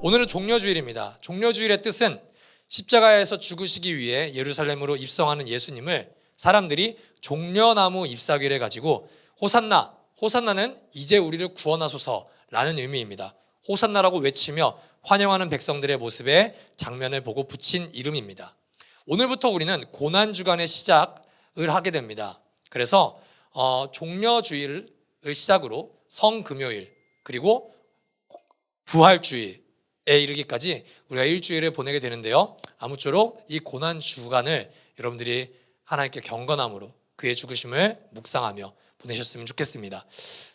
오늘은 종려주일입니다. 종려주일의 뜻은 십자가에서 죽으시기 위해 예루살렘으로 입성하는 예수님을 사람들이 종려나무 잎사귀를 가지고 호산나, 호산나는 이제 우리를 구원하소서라는 의미입니다. 호산나라고 외치며 환영하는 백성들의 모습에 장면을 보고 붙인 이름입니다. 오늘부터 우리는 고난주간의 시작을 하게 됩니다. 그래서 종려주일을 시작으로 성금요일 그리고 부활주일에 이르기까지 우리가 일주일을 보내게 되는데요. 아무쪼록 이 고난주간을 여러분들이 하나님께 경건함으로 그의 죽으심을 묵상하며 보내셨으면 좋겠습니다.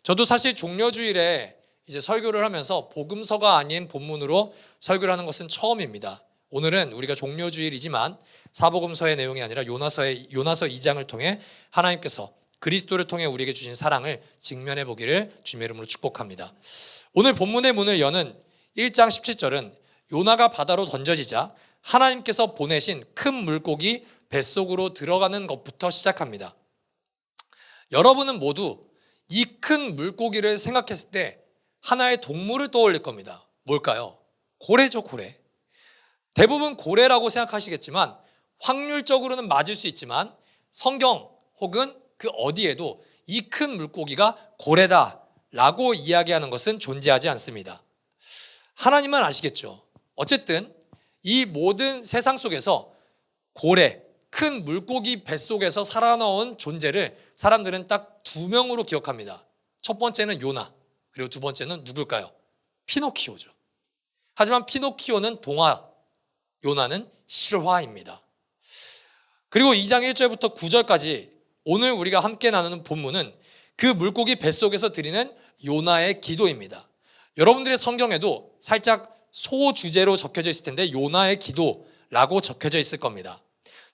저도 사실 종려주일에 이제 설교를 하면서 복음서가 아닌 본문으로 설교를 하는 것은 처음입니다. 오늘은 우리가 종려주일이지만 사복음서의 내용이 아니라 요나서 2장을 통해 하나님께서 그리스도를 통해 우리에게 주신 사랑을 직면해 보기를 주님의 이름으로 축복합니다. 오늘 본문의 문을 여는 1장 17절은 요나가 바다로 던져지자 하나님께서 보내신 큰 물고기 뱃속으로 들어가는 것부터 시작합니다. 여러분은 모두 이 큰 물고기를 생각했을 때 하나의 동물을 떠올릴 겁니다. 뭘까요? 고래죠, 고래. 대부분 고래라고 생각하시겠지만 확률적으로는 맞을 수 있지만 성경 혹은 그 어디에도 이 큰 물고기가 고래다라고 이야기하는 것은 존재하지 않습니다. 하나님만 아시겠죠. 어쨌든 이 모든 세상 속에서 고래, 큰 물고기 뱃속에서 살아나온 존재를 사람들은 딱 두 명으로 기억합니다. 첫 번째는 요나, 그리고 두 번째는 누굴까요? 피노키오죠. 하지만 피노키오는 동화, 요나는 실화입니다. 그리고 2장 1절부터 9절까지 오늘 우리가 함께 나누는 본문은 그 물고기 뱃속에서 드리는 요나의 기도입니다. 여러분들의 성경에도 살짝 소주제로 적혀져 있을 텐데 요나의 기도라고 적혀져 있을 겁니다.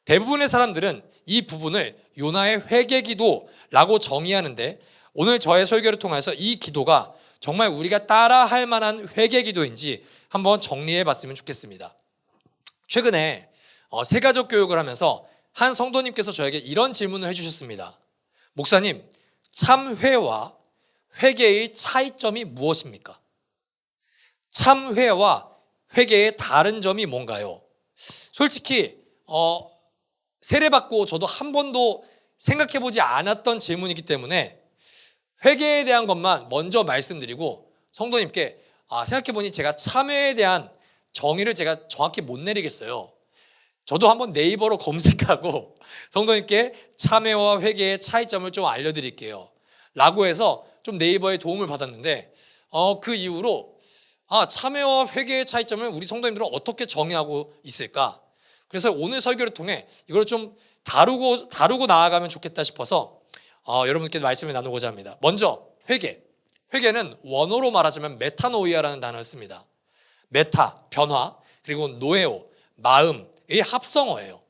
대부분의 사람들은 이 부분을 요나의 회개기도라고 정의하는데 오늘 저의 설교를 통해서 이 기도가 정말 우리가 따라할 만한 회개기도인지 한번 정리해 봤으면 좋겠습니다. 최근에 세가족 교육을 하면서 한 성도님께서 저에게 이런 질문을 해주셨습니다. 목사님, 참회와 회개의 차이점이 무엇입니까? 참회와 회개의 다른 점이 뭔가요? 솔직히 세례받고 저도 한 번도 생각해보지 않았던 질문이기 때문에 회개에 대한 것만 먼저 말씀드리고 성도님께 생각해보니 제가 참회에 대한 정의를 제가 정확히 못 내리겠어요. 저도 한번 네이버로 검색하고 성도님께 참회와 회개의 차이점을 좀 알려드릴게요 라고 해서 좀 네이버의 도움을 받았는데 그 이후로 참회와 회개의 차이점을 우리 성도님들은 어떻게 정의하고 있을까? 그래서 오늘 설교를 통해 이걸 좀 다루고 나아가면 좋겠다 싶어서 여러분께 말씀을 나누고자 합니다. 먼저 회개. 회개는 원어로 말하자면 메타노이아라는 단어를 씁니다. 메타, 변화, 그리고 노에오, 마음의 합성어예요.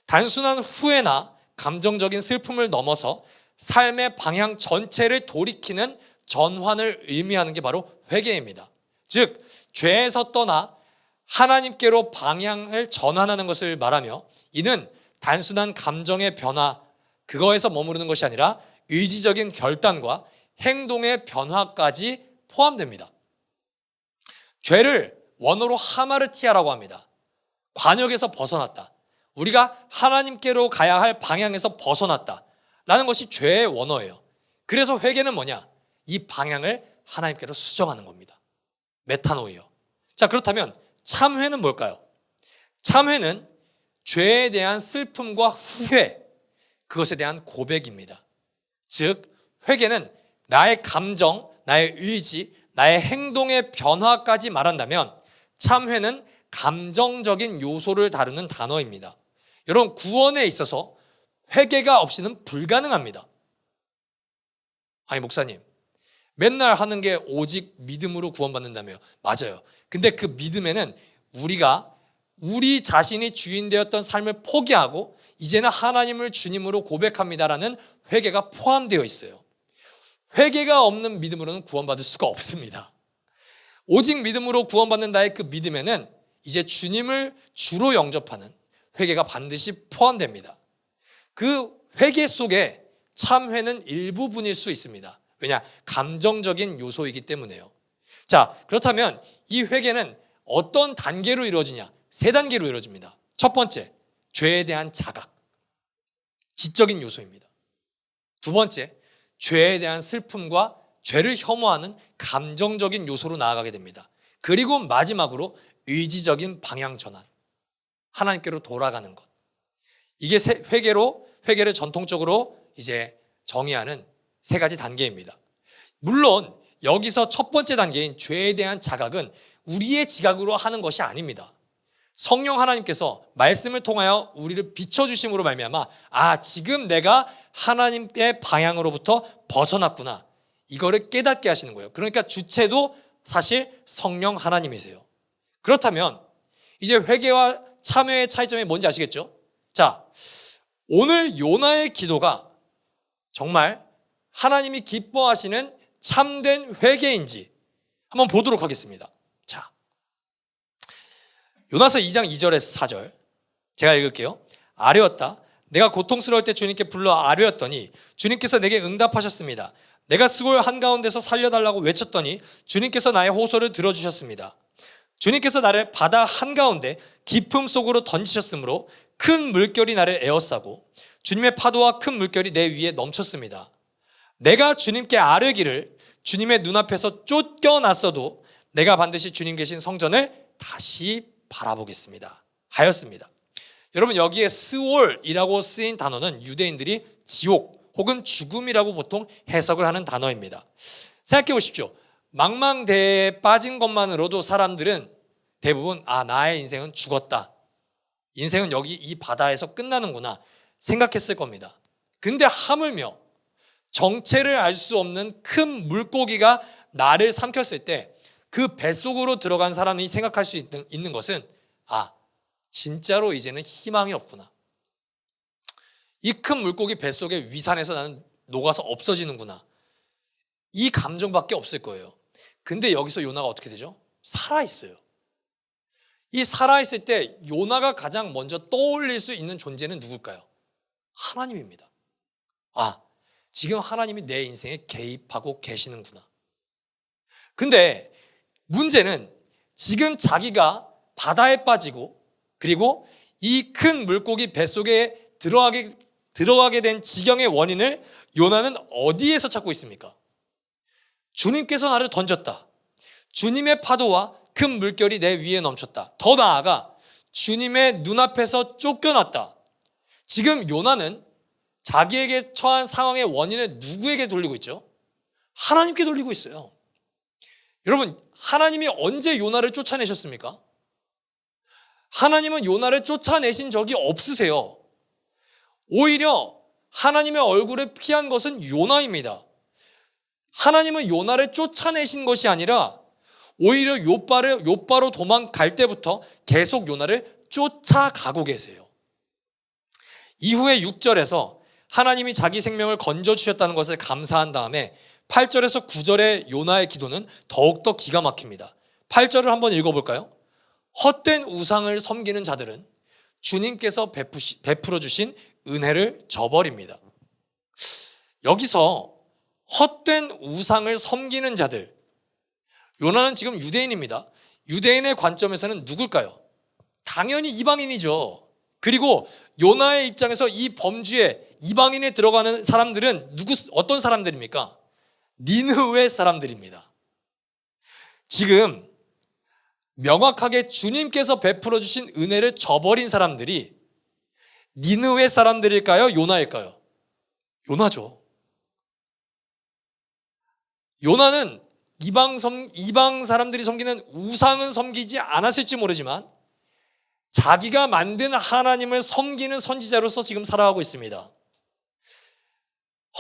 단순한 후회나 감정적인 슬픔을 넘어서 삶의 방향 전체를 돌이키는 전환을 의미하는 게 바로 회개입니다. 즉, 죄에서 떠나 하나님께로 방향을 전환하는 것을 말하며 이는 단순한 감정의 변화, 그거에서 머무르는 것이 아니라 의지적인 결단과 행동의 변화까지 포함됩니다. 죄를 원어로 하마르티아라고 합니다. 관역에서 벗어났다. 우리가 하나님께로 가야 할 방향에서 벗어났다 라는 것이 죄의 원어예요. 그래서 회개는 뭐냐? 이 방향을 하나님께로 수정하는 겁니다. 메타노이어. 자, 그렇다면 참회는 뭘까요? 참회는 죄에 대한 슬픔과 후회, 그것에 대한 고백입니다. 즉, 회개는 나의 감정, 나의 의지, 나의 행동의 변화까지 말한다면 참회는 감정적인 요소를 다루는 단어입니다. 여러분, 구원에 있어서 회개가 없이는 불가능합니다. 아니, 목사님, 맨날 하는 게 오직 믿음으로 구원받는다며요. 맞아요. 근데 그 믿음에는 우리가 우리 자신이 주인 되었던 삶을 포기하고 이제는 하나님을 주님으로 고백합니다라는 회개가 포함되어 있어요. 회개가 없는 믿음으로는 구원받을 수가 없습니다. 오직 믿음으로 구원받는다의 그 믿음에는 이제 주님을 주로 영접하는 회개가 반드시 포함됩니다. 그 회개 속에 참회는 일부분일 수 있습니다. 왜냐? 감정적인 요소이기 때문에요. 자, 그렇다면 이 회개는 어떤 단계로 이루어지냐? 3단계로 이루어집니다. 첫 번째, 죄에 대한 자각, 지적인 요소입니다. 두 번째, 죄에 대한 슬픔과 죄를 혐오하는 감정적인 요소로 나아가게 됩니다. 그리고 마지막으로 의지적인 방향 전환, 하나님께로 돌아가는 것. 이게 회개를 전통적으로 이제 정의하는 3가지 단계입니다. 물론 여기서 첫 번째 단계인 죄에 대한 자각은 우리의 지각으로 하는 것이 아닙니다. 성령 하나님께서 말씀을 통하여 우리를 비춰주심으로 말미암아 지금 내가 하나님의 방향으로부터 벗어났구나, 이거를 깨닫게 하시는 거예요. 그러니까 주체도 사실 성령 하나님이세요. 그렇다면 이제 회개와 참회의 차이점이 뭔지 아시겠죠? 자, 오늘 요나의 기도가 정말 하나님이 기뻐하시는 참된 회개인지 한번 보도록 하겠습니다. 자, 요나서 2장 2절에서 4절 제가 읽을게요. 아뢰었다. 내가 고통스러울 때 주님께 불러 아뢰었더니 주님께서 내게 응답하셨습니다. 내가 스골 한가운데서 살려달라고 외쳤더니 주님께서 나의 호소를 들어주셨습니다. 주님께서 나를 바다 한가운데 깊음 속으로 던지셨으므로 큰 물결이 나를 에워싸고 주님의 파도와 큰 물결이 내 위에 넘쳤습니다. 내가 주님께 아뢰기를 주님의 눈앞에서 쫓겨났어도 내가 반드시 주님 계신 성전을 다시 바라보겠습니다 하였습니다. 여러분, 여기에 스올이라고 쓰인 단어는 유대인들이 지옥 혹은 죽음이라고 보통 해석을 하는 단어입니다. 생각해 보십시오. 망망대해에 빠진 것만으로도 사람들은 대부분 나의 인생은 죽었다, 인생은 여기 이 바다에서 끝나는구나 생각했을 겁니다. 근데 하물며 정체를 알 수 없는 큰 물고기가 나를 삼켰을 때 그 뱃속으로 들어간 사람이 생각할 수 있는 것은 진짜로 이제는 희망이 없구나, 이 큰 물고기 뱃속에 위산해서 나는 녹아서 없어지는구나, 이 감정밖에 없을 거예요. 근데 여기서 요나가 어떻게 되죠? 살아있어요. 이 살아있을 때 요나가 가장 먼저 떠올릴 수 있는 존재는 누굴까요? 하나님입니다. 지금 하나님이 내 인생에 개입하고 계시는구나. 근데 문제는 지금 자기가 바다에 빠지고 그리고 이 큰 물고기 뱃속에 들어가게 된 지경의 원인을 요나는 어디에서 찾고 있습니까? 주님께서 나를 던졌다. 주님의 파도와 큰 물결이 내 위에 넘쳤다. 더 나아가 주님의 눈앞에서 쫓겨났다. 지금 요나는 자기에게 처한 상황의 원인을 누구에게 돌리고 있죠? 하나님께 돌리고 있어요. 여러분, 하나님이 언제 요나를 쫓아내셨습니까? 하나님은 요나를 쫓아내신 적이 없으세요. 오히려 하나님의 얼굴을 피한 것은 요나입니다. 하나님은 요나를 쫓아내신 것이 아니라 오히려 요바로 도망갈 때부터 계속 요나를 쫓아가고 계세요. 이후에 6절에서 하나님이 자기 생명을 건져주셨다는 것을 감사한 다음에 8절에서 9절의 요나의 기도는 더욱더 기가 막힙니다. 8절을 한번 읽어볼까요? 헛된 우상을 섬기는 자들은 주님께서 베풀어 주신 은혜를 저버립니다. 여기서 헛된 우상을 섬기는 자들, 요나는 지금 유대인입니다. 유대인의 관점에서는 누굴까요? 당연히 이방인이죠. 그리고 요나의 입장에서 이 범주에 이방인에 들어가는 사람들은 어떤 사람들입니까? 니느웨 사람들입니다. 지금 명확하게 주님께서 베풀어 주신 은혜를 저버린 사람들이 니느웨 사람들일까요? 요나일까요? 요나죠. 요나는 이방 사람들이 섬기는 우상은 섬기지 않았을지 모르지만 자기가 만든 하나님을 섬기는 선지자로서 지금 살아가고 있습니다.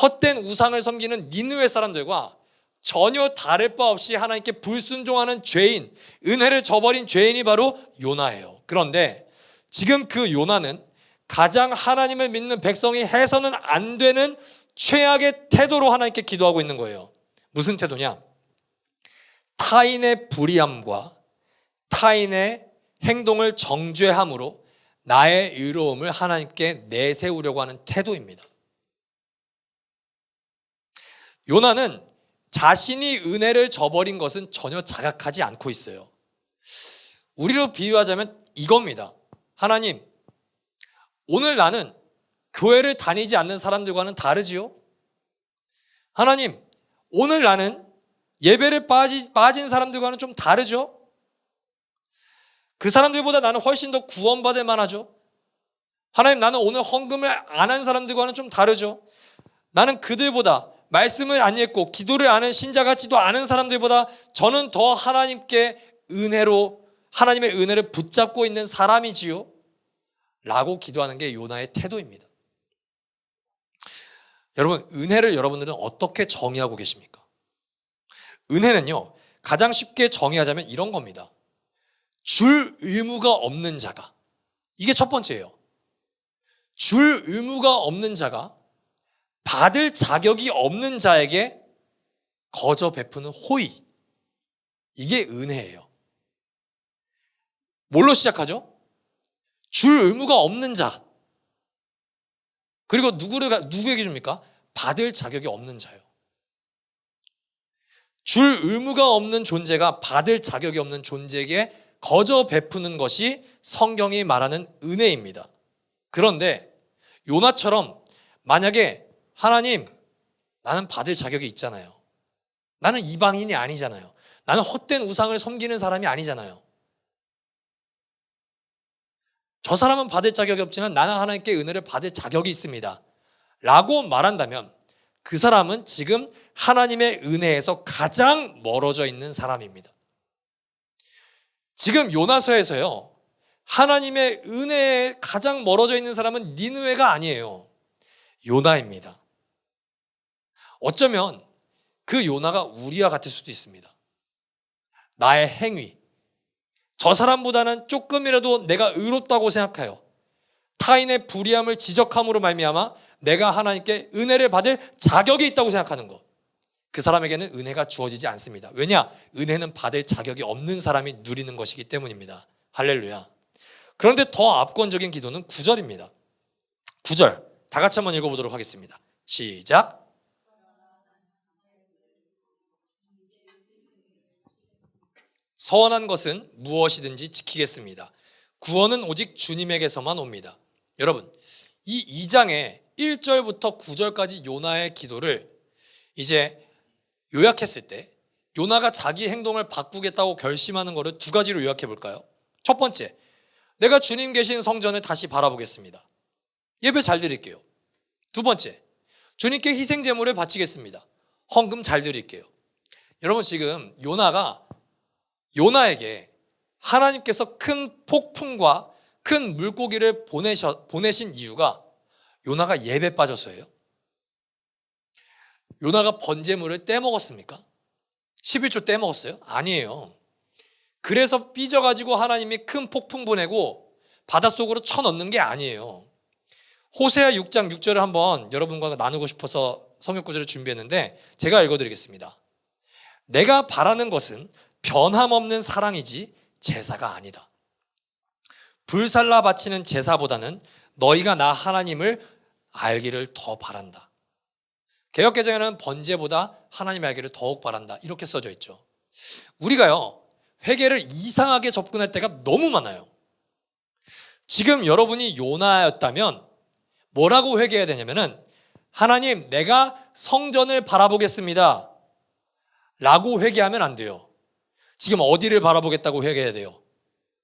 헛된 우상을 섬기는 니느웨 사람들과 전혀 다를 바 없이 하나님께 불순종하는 죄인, 은혜를 저버린 죄인이 바로 요나예요. 그런데 지금 그 요나는 가장 하나님을 믿는 백성이 해서는 안 되는 최악의 태도로 하나님께 기도하고 있는 거예요. 무슨 태도냐? 타인의 불의함과 타인의 행동을 정죄함으로 나의 의로움을 하나님께 내세우려고 하는 태도입니다. 요나는 자신이 은혜를 저버린 것은 전혀 자각하지 않고 있어요. 우리로 비유하자면 이겁니다. 하나님, 오늘 나는 교회를 다니지 않는 사람들과는 다르지요? 하나님, 오늘 나는 예배를 빠진 사람들과는 좀 다르죠? 그 사람들보다 나는 훨씬 더 구원받을 만하죠? 하나님, 나는 오늘 헌금을 안 한 사람들과는 좀 다르죠? 나는 그들보다 말씀을 안 읽고 기도를 안 하는 신자 같지도 않은 사람들보다 저는 더 하나님의 은혜를 붙잡고 있는 사람이지요? 라고 기도하는 게 요나의 태도입니다. 여러분, 은혜를 여러분들은 어떻게 정의하고 계십니까? 은혜는요, 가장 쉽게 정의하자면 이런 겁니다. 줄 의무가 없는 자가, 이게 첫 번째예요. 줄 의무가 없는 자가 받을 자격이 없는 자에게 거저 베푸는 호의, 이게 은혜예요. 뭘로 시작하죠? 줄 의무가 없는 자. 그리고 누구에게 줍니까? 받을 자격이 없는 자요. 줄 의무가 없는 존재가 받을 자격이 없는 존재에게 거저 베푸는 것이 성경이 말하는 은혜입니다. 그런데 요나처럼 만약에 하나님, 나는 받을 자격이 있잖아요. 나는 이방인이 아니잖아요. 나는 헛된 우상을 섬기는 사람이 아니잖아요. 저 사람은 받을 자격이 없지만 나는 하나님께 은혜를 받을 자격이 있습니다. 라고 말한다면 그 사람은 지금 하나님의 은혜에서 가장 멀어져 있는 사람입니다. 지금 요나서에서요, 하나님의 은혜에 가장 멀어져 있는 사람은 니느웨가 아니에요. 요나입니다. 어쩌면 그 요나가 우리와 같을 수도 있습니다. 나의 행위, 저 사람보다는 조금이라도 내가 의롭다고 생각하여 타인의 불의함을 지적함으로 말미암아 내가 하나님께 은혜를 받을 자격이 있다고 생각하는 것, 그 사람에게는 은혜가 주어지지 않습니다. 왜냐? 은혜는 받을 자격이 없는 사람이 누리는 것이기 때문입니다. 할렐루야. 그런데 더 압권적인 기도는 9절입니다. 9절 다 같이 한번 읽어보도록 하겠습니다. 시작. 서원한 것은 무엇이든지 지키겠습니다. 구원은 오직 주님에게서만 옵니다. 여러분, 이 2장의 1절부터 9절까지 요나의 기도를 이제 요약했을 때 요나가 자기 행동을 바꾸겠다고 결심하는 것을 두 가지로 요약해 볼까요? 첫 번째, 내가 주님 계신 성전을 다시 바라보겠습니다. 예배 잘 드릴게요. 두 번째, 주님께 희생 제물을 바치겠습니다. 헌금 잘 드릴게요. 여러분, 지금 요나에게 하나님께서 큰 폭풍과 큰 물고기를 보내신 이유가 요나가 예배 빠져서예요? 요나가 번제물을 떼먹었습니까? 11조 떼먹었어요? 아니에요. 그래서 삐져가지고 하나님이 큰 폭풍 보내고 바닷속으로 쳐넣는 게 아니에요. 호세아 6장 6절을 한번 여러분과 나누고 싶어서 성경 구절을 준비했는데 제가 읽어드리겠습니다. 내가 바라는 것은 변함없는 사랑이지 제사가 아니다. 불살라 바치는 제사보다는 너희가 나 하나님을 알기를 더 바란다. 개역개정에는 번제보다 하나님 알기를 더욱 바란다, 이렇게 써져 있죠. 우리가요, 회개를 이상하게 접근할 때가 너무 많아요. 지금 여러분이 요나였다면 뭐라고 회개해야 되냐면은, 하나님, 내가 성전을 바라보겠습니다 라고 회개하면 안 돼요. 지금 어디를 바라보겠다고 회개해야 돼요?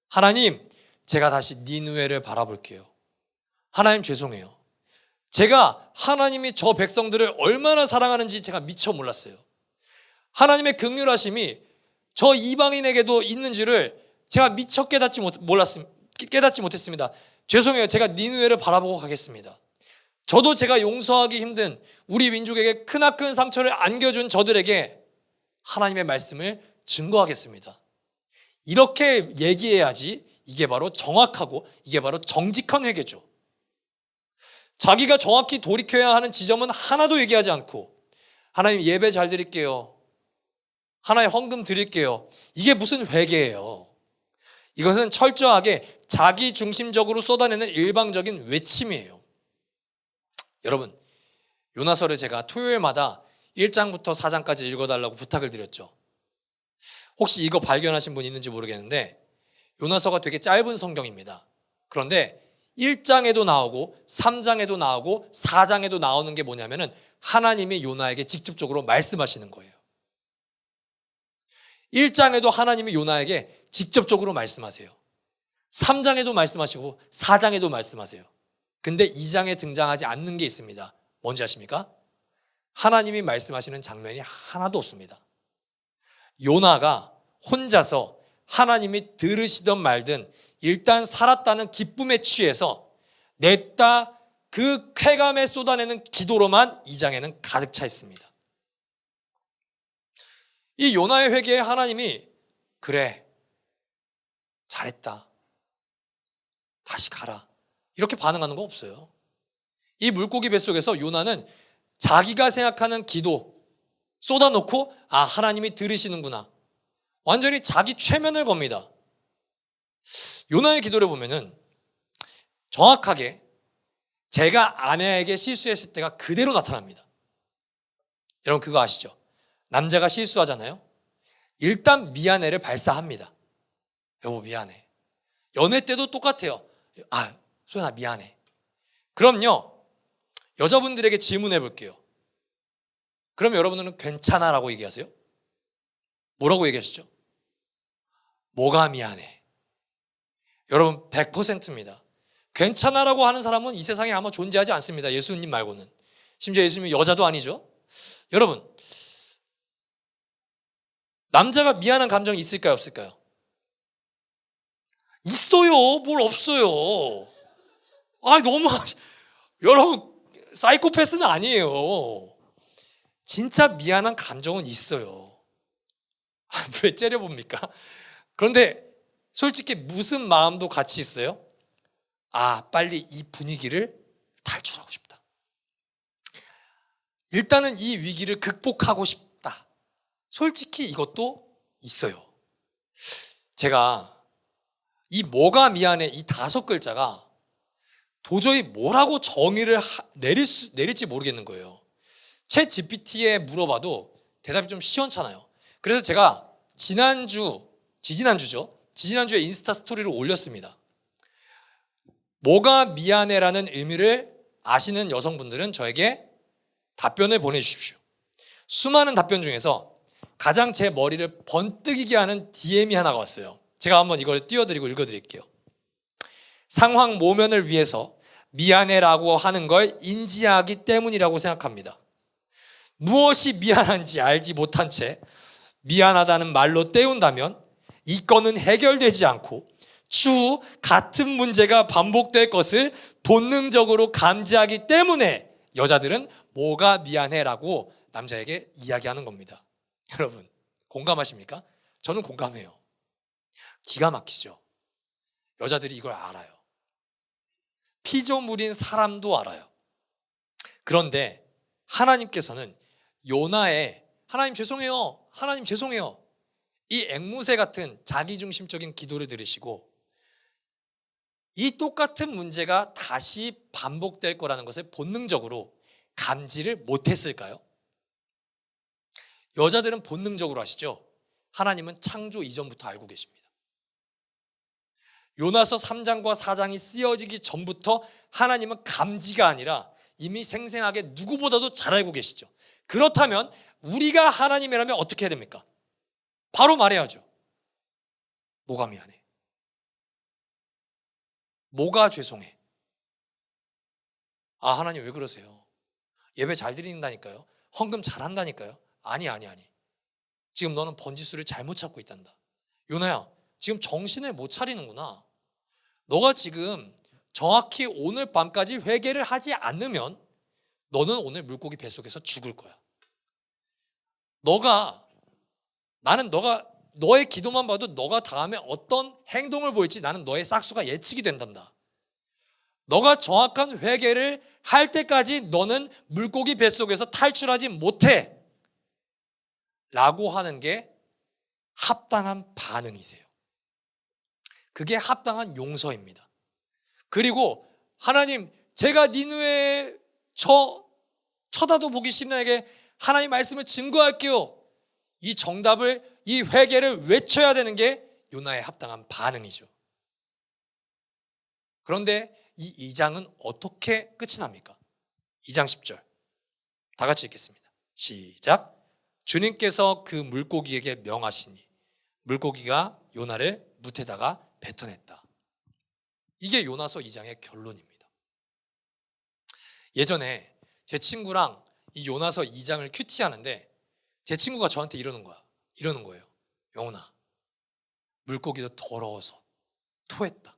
하나님, 제가 다시 니느웨를 바라볼게요. 하나님, 죄송해요. 제가 하나님이 저 백성들을 얼마나 사랑하는지 제가 미처 몰랐어요. 하나님의 긍휼하심이 저 이방인에게도 있는지를 제가 미처 깨닫지 못했습니다. 죄송해요. 제가 니느웨를 바라보고 가겠습니다. 저도 제가 용서하기 힘든 우리 민족에게 크나큰 상처를 안겨준 저들에게 하나님의 말씀을 증거하겠습니다. 이렇게 얘기해야지 이게 바로 정확하고 이게 바로 정직한 회개죠. 자기가 정확히 돌이켜야 하는 지점은 하나도 얘기하지 않고, 하나님 예배 잘 드릴게요, 하나님 헌금 드릴게요, 이게 무슨 회개예요? 이것은 철저하게 자기 중심적으로 쏟아내는 일방적인 외침이에요. 여러분, 요나서를 제가 토요일마다 1장부터 4장까지 읽어달라고 부탁을 드렸죠. 혹시 이거 발견하신 분 있는지 모르겠는데, 요나서가 되게 짧은 성경입니다. 그런데 1장에도 나오고 3장에도 나오고 4장에도 나오는 게 뭐냐면은 하나님이 요나에게 직접적으로 말씀하시는 거예요. 1장에도 하나님이 요나에게 직접적으로 말씀하세요. 3장에도 말씀하시고 4장에도 말씀하세요. 근데 2장에 등장하지 않는 게 있습니다. 뭔지 아십니까? 하나님이 말씀하시는 장면이 하나도 없습니다. 요나가 혼자서 하나님이 들으시든 말든 일단 살았다는 기쁨에 취해서 냈다 그 쾌감에 쏟아내는 기도로만 2장에는 가득 차 있습니다. 이 요나의 회개에 하나님이 그래, 잘했다, 다시 가라 이렇게 반응하는 거 없어요. 이 물고기 뱃속에서 요나는 자기가 생각하는 기도 쏟아놓고 아, 하나님이 들으시는구나, 완전히 자기 최면을 겁니다. 요나의 기도를 보면은 정확하게 제가 아내에게 실수했을 때가 그대로 나타납니다. 여러분 그거 아시죠? 남자가 실수하잖아요. 일단 미안해를 발사합니다. 여보 미안해. 연애 때도 똑같아요. 아, 소연아 미안해. 그럼요, 여자분들에게 질문해 볼게요. 그럼 여러분들은 괜찮아 라고 얘기하세요? 뭐라고 얘기하시죠? 뭐가 미안해? 여러분 100%입니다. 괜찮아라고 하는 사람은 이 세상에 아마 존재하지 않습니다. 예수님 말고는. 심지어 예수님이 여자도 아니죠. 여러분, 남자가 미안한 감정이 있을까요, 없을까요? 있어요. 뭘 없어요. 아, 너무 여러분 사이코패스는 아니에요. 진짜 미안한 감정은 있어요. 왜 째려봅니까? 그런데 솔직히 무슨 마음도 같이 있어요? 아, 빨리 이 분위기를 탈출하고 싶다. 일단은 이 위기를 극복하고 싶다. 솔직히 이것도 있어요. 제가 이 뭐가 미안해 이 5글자가 도저히 뭐라고 정의를 내릴지 모르겠는 거예요. 챗 GPT에 물어봐도 대답이 좀 시원찮아요. 그래서 제가 지지난주에 인스타 스토리를 올렸습니다. 뭐가 미안해라는 의미를 아시는 여성분들은 저에게 답변을 보내주십시오. 수많은 답변 중에서 가장 제 머리를 번뜩이게 하는 DM이 하나가 왔어요. 제가 한번 이걸 띄워드리고 읽어드릴게요. 상황 모면을 위해서 미안해라고 하는 걸 인지하기 때문이라고 생각합니다. 무엇이 미안한지 알지 못한 채 미안하다는 말로 때운다면 이 건은 해결되지 않고 추후 같은 문제가 반복될 것을 본능적으로 감지하기 때문에 여자들은 뭐가 미안해라고 남자에게 이야기하는 겁니다. 여러분 공감하십니까? 저는 공감해요. 기가 막히죠. 여자들이 이걸 알아요. 피조물인 사람도 알아요. 그런데 하나님께서는 요나의 하나님 죄송해요 이 앵무새 같은 자기중심적인 기도를 들으시고 이 똑같은 문제가 다시 반복될 거라는 것을 본능적으로 감지를 못했을까요? 여자들은 본능적으로 아시죠? 하나님은 창조 이전부터 알고 계십니다. 요나서 3장과 4장이 쓰여지기 전부터 하나님은 감지가 아니라 이미 생생하게 누구보다도 잘 알고 계시죠. 그렇다면 우리가 하나님이라면 어떻게 해야 됩니까? 바로 말해야죠. 뭐가 미안해? 뭐가 죄송해? 아, 하나님 왜 그러세요? 예배 잘 드린다니까요. 헌금 잘한다니까요. 아니. 지금 너는 번지수를 잘못 찾고 있단다. 요나야, 지금 정신을 못 차리는구나. 너가 지금 정확히 오늘 밤까지 회개를 하지 않으면 너는 오늘 물고기 뱃속에서 죽을 거야. 너의 기도만 봐도 너가 다음에 어떤 행동을 보일지 나는 너의 싹수가 예측이 된단다. 너가 정확한 회개를 할 때까지 너는 물고기 뱃속에서 탈출하지 못해 라고 하는 게 합당한 반응이세요. 그게 합당한 용서입니다. 그리고 하나님, 제가 니느웨 쳐다도 보기 싫은 나에게 하나님 말씀을 증거할게요. 이 정답을, 이 회개를 외쳐야 되는 게 요나에 합당한 반응이죠. 그런데 이 2장은 어떻게 끝이 납니까? 2장 10절 다 같이 읽겠습니다. 시작. 주님께서 그 물고기에게 명하시니 물고기가 요나를 뭇에다가 뱉어냈다. 이게 요나서 2장의 결론입니다. 예전에 제 친구랑 이 요나서 2장을 큐티하는데 제 친구가 저한테 이러는 거예요. 영훈아, 물고기도 더러워서 토했다.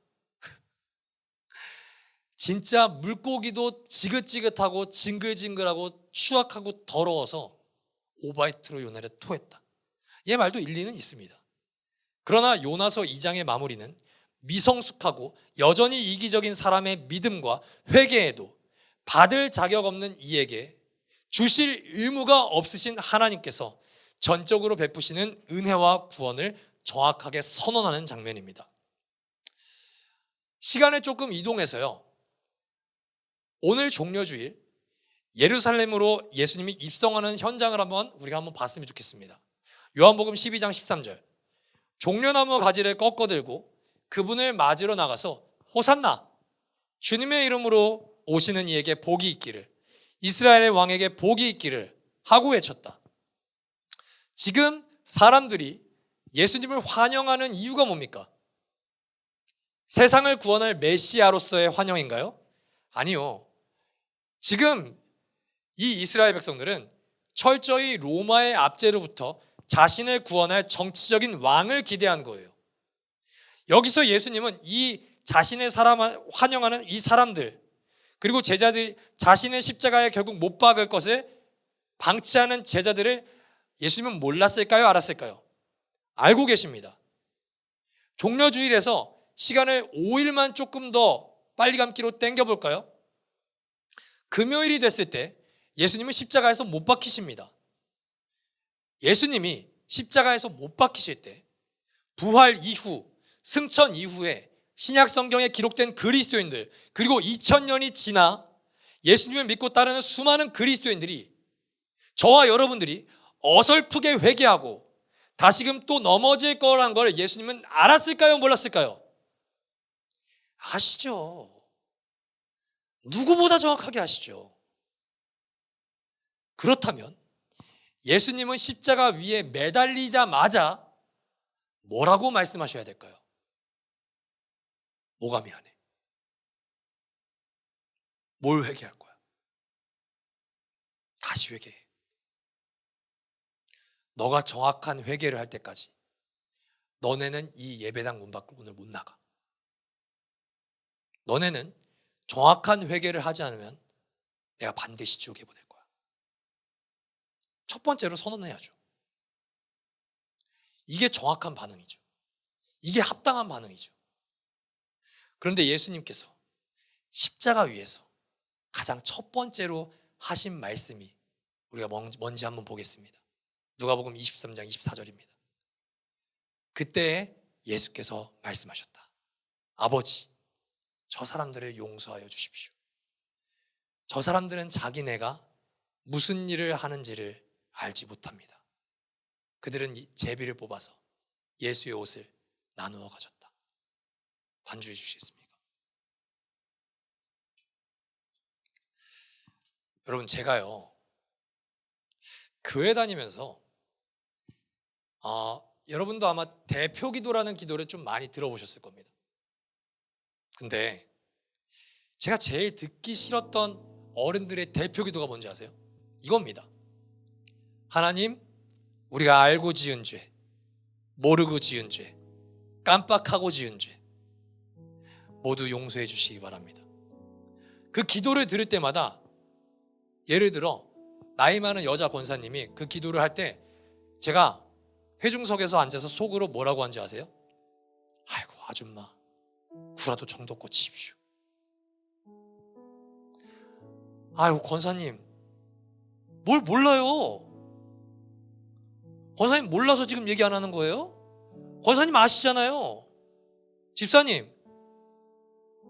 진짜 물고기도 지긋지긋하고 징글징글하고 추악하고 더러워서 오바이트로 요나를 토했다. 얘 말도 일리는 있습니다. 그러나 요나서 2장의 마무리는 미성숙하고 여전히 이기적인 사람의 믿음과 회개에도 받을 자격 없는 이에게 주실 의무가 없으신 하나님께서 전적으로 베푸시는 은혜와 구원을 정확하게 선언하는 장면입니다. 시간을 조금 이동해서요, 오늘 종려주일 예루살렘으로 예수님이 입성하는 현장을 우리가 한번 봤으면 좋겠습니다. 요한복음 12장 13절 종려나무 가지를 꺾어들고 그분을 맞으러 나가서 호산나 주님의 이름으로 오시는 이에게 복이 있기를, 이스라엘의 왕에게 복이 있기를 하고 외쳤다. 지금 사람들이 예수님을 환영하는 이유가 뭡니까? 세상을 구원할 메시아로서의 환영인가요? 아니요. 지금 이 이스라엘 백성들은 철저히 로마의 압제로부터 자신을 구원할 정치적인 왕을 기대한 거예요. 여기서 예수님은 이 자신의 사람을 환영하는 이 사람들, 그리고 제자들이 자신의 십자가에 결국 못 박을 것을 방치하는 제자들을 예수님은 몰랐을까요? 알았을까요? 알고 계십니다. 종려주일에서 시간을 5일만 조금 더 빨리 감기로 당겨볼까요? 금요일이 됐을 때 예수님은 십자가에서 못 박히십니다. 예수님이 십자가에서 못 박히실 때 부활 이후, 승천 이후에 신약 성경에 기록된 그리스도인들, 그리고 2000년이 지나 예수님을 믿고 따르는 수많은 그리스도인들이, 저와 여러분들이 어설프게 회개하고 다시금 또 넘어질 거란 걸 예수님은 알았을까요? 몰랐을까요? 아시죠. 누구보다 정확하게 아시죠. 그렇다면 예수님은 십자가 위에 매달리자마자 뭐라고 말씀하셔야 될까요? 뭐가 미안해? 뭘 회개할 거야? 다시 회개해. 너가 정확한 회개를 할 때까지 너네는 이 예배당 문 밖으로 오늘 못 나가. 너네는 정확한 회개를 하지 않으면 내가 반드시 지옥에 보낼 거야. 첫 번째로 선언해야죠. 이게 정확한 반응이죠. 이게 합당한 반응이죠. 그런데 예수님께서 십자가 위에서 가장 첫 번째로 하신 말씀이 우리가 뭔지 한번 보겠습니다. 누가복음 23장 24절입니다. 그때 예수께서 말씀하셨다. 아버지, 저 사람들을 용서하여 주십시오. 저 사람들은 자기네가 무슨 일을 하는지를 알지 못합니다. 그들은 제비를 뽑아서 예수의 옷을 나누어 가졌다. 반주해 주시겠습니까? 여러분, 제가요 교회 다니면서 여러분도 아마 대표기도라는 기도를 좀 많이 들어보셨을 겁니다. 근데 제가 제일 듣기 싫었던 어른들의 대표기도가 뭔지 아세요? 이겁니다. 하나님, 우리가 알고 지은 죄, 모르고 지은 죄, 깜빡하고 지은 죄 모두 용서해 주시기 바랍니다. 그 기도를 들을 때마다, 예를 들어 나이 많은 여자 권사님이 그 기도를 할 때 제가 회중석에서 앉아서 속으로 뭐라고 한지 아세요? 아이고 아줌마, 구라도 정도 꽂히십시오. 아이고 권사님, 뭘 몰라요? 권사님 몰라서 지금 얘기 안 하는 거예요? 권사님 아시잖아요. 집사님,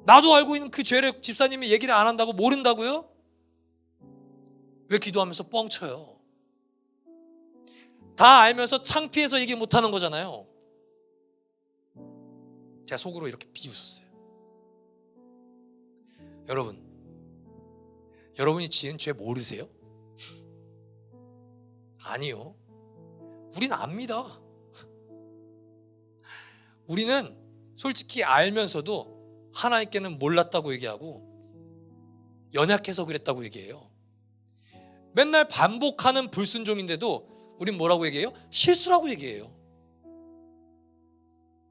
나도 알고 있는 그 죄를 집사님이 얘기를 안 한다고 모른다고요? 왜 기도하면서 뻥쳐요? 다 알면서 창피해서 얘기 못하는 거잖아요. 제가 속으로 이렇게 비웃었어요. 여러분이 지은 죄 모르세요? 아니요. 우린 압니다. 우리는 솔직히 알면서도 하나님께는 몰랐다고 얘기하고 연약해서 그랬다고 얘기해요. 맨날 반복하는 불순종인데도 우린 뭐라고 얘기해요? 실수라고 얘기해요.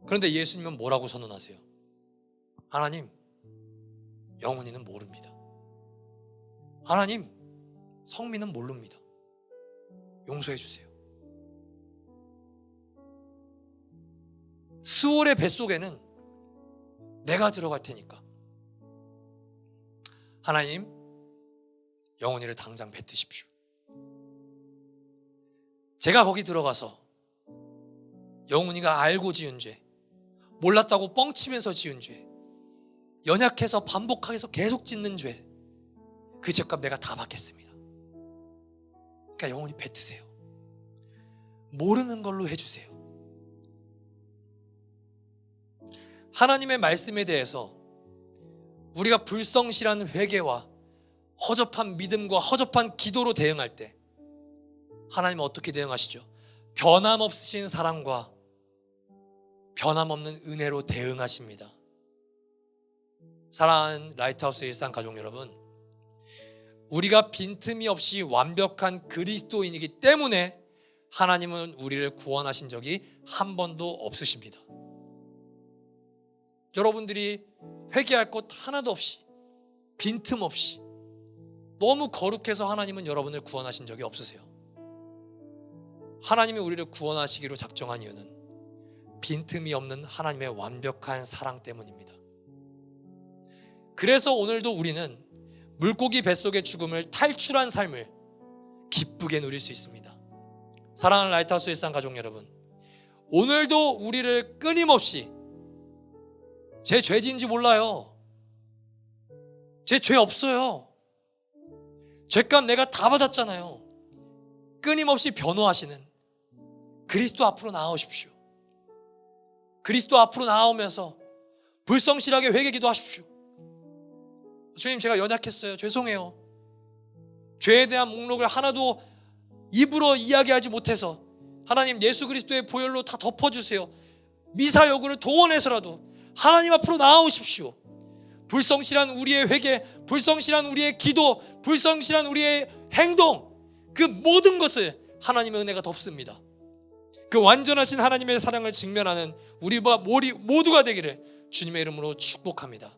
그런데 예수님은 뭐라고 선언하세요? 하나님, 영훈이는 모릅니다. 하나님, 성민은 모릅니다. 용서해 주세요. 스올의 뱃속에는 내가 들어갈 테니까 하나님, 영훈이를 당장 뱉으십시오. 제가 거기 들어가서 영훈이가 알고 지은 죄, 몰랐다고 뻥치면서 지은 죄, 연약해서 반복해서 계속 짓는 죄, 그 죄값 내가 다 받겠습니다. 그러니까 영훈이 뱉으세요. 모르는 걸로 해주세요. 하나님의 말씀에 대해서 우리가 불성실한 회개와 허접한 믿음과 허접한 기도로 대응할 때 하나님은 어떻게 대응하시죠? 변함없으신 사랑과 변함없는 은혜로 대응하십니다. 사랑하는 라이트하우스 일상 가족 여러분, 우리가 빈틈이 없이 완벽한 그리스도인이기 때문에 하나님은 우리를 구원하신 적이 한 번도 없으십니다. 여러분들이 회개할 것 하나도 없이, 빈틈 없이 너무 거룩해서 하나님은 여러분을 구원하신 적이 없으세요. 하나님이 우리를 구원하시기로 작정한 이유는 빈틈이 없는 하나님의 완벽한 사랑 때문입니다. 그래서 오늘도 우리는 물고기 뱃속의 죽음을 탈출한 삶을 기쁘게 누릴 수 있습니다. 사랑하는 라이트하우스 일상 가족 여러분, 오늘도 우리를 끊임없이 제 죄지인지 몰라요. 제 죄 없어요. 죄값 내가 다 받았잖아요. 끊임없이 변호하시는 그리스도 앞으로 나아오십시오. 그리스도 앞으로 나아오면서 불성실하게 회개 기도하십시오. 주님, 제가 연약했어요. 죄송해요. 죄에 대한 목록을 하나도 입으로 이야기하지 못해서 하나님 예수 그리스도의 보혈로 다 덮어주세요. 미사여구를 동원해서라도 하나님 앞으로 나아오십시오. 불성실한 우리의 회개, 불성실한 우리의 기도, 불성실한 우리의 행동, 그 모든 것을 하나님의 은혜가 덮습니다. 그 완전하신 하나님의 사랑을 직면하는 우리 모두가 되기를 주님의 이름으로 축복합니다.